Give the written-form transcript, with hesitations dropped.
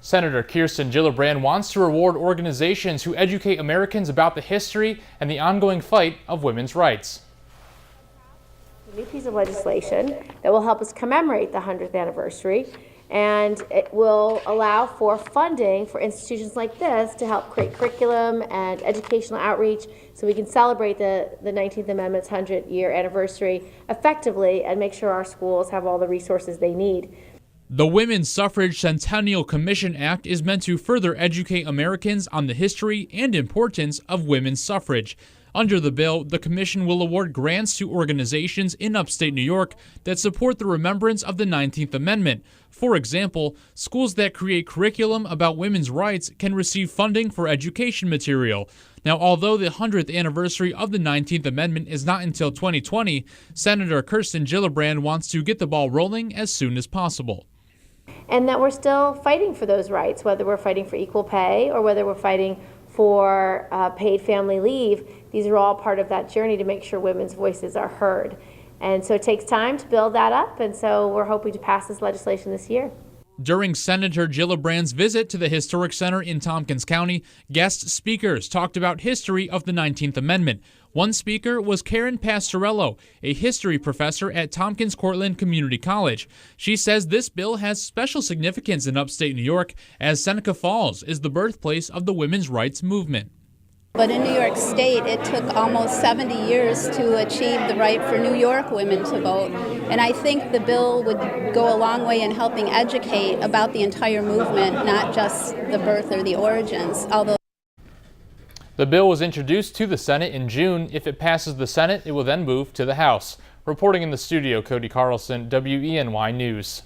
Senator Kirsten Gillibrand wants to reward organizations who educate Americans about the history and the ongoing fight of women's rights. A new piece of legislation that will help us commemorate the 100th anniversary, and it will allow for funding for institutions like this to help create curriculum and educational outreach so we can celebrate the 19th Amendment's 100-year anniversary effectively and make sure our schools have all the resources they need. The Women's Suffrage Centennial Commission Act is meant to further educate Americans on the history and importance of women's suffrage. Under the bill, the commission will award grants to organizations in upstate New York that support the remembrance of the 19th Amendment. For example, schools that create curriculum about women's rights can receive funding for education material. Now, although the 100th anniversary of the 19th Amendment is not until 2020, Senator Kirsten Gillibrand wants to get the ball rolling as soon as possible. And that we're still fighting for those rights, whether we're fighting for equal pay or whether we're fighting for paid family leave. These are all part of that journey to make sure women's voices are heard. And so it takes time to build that up, and so we're hoping to pass this legislation this year. During Senator Gillibrand's visit to the Historic Center in Tompkins County, guest speakers talked about history of the 19th Amendment. One speaker was Karen Pastorello, a history professor at Tompkins Cortland Community College. She says this bill has special significance in upstate New York, as Seneca Falls is the birthplace of the women's rights movement. But in New York State, it took almost 70 years to achieve the right for New York women to vote. And I think the bill would go a long way in helping educate about the entire movement, not just the birth or the origins. Although the bill was introduced to the Senate in June. If it passes the Senate, it will then move to the House. Reporting in the studio, Cody Carlson, WENY News.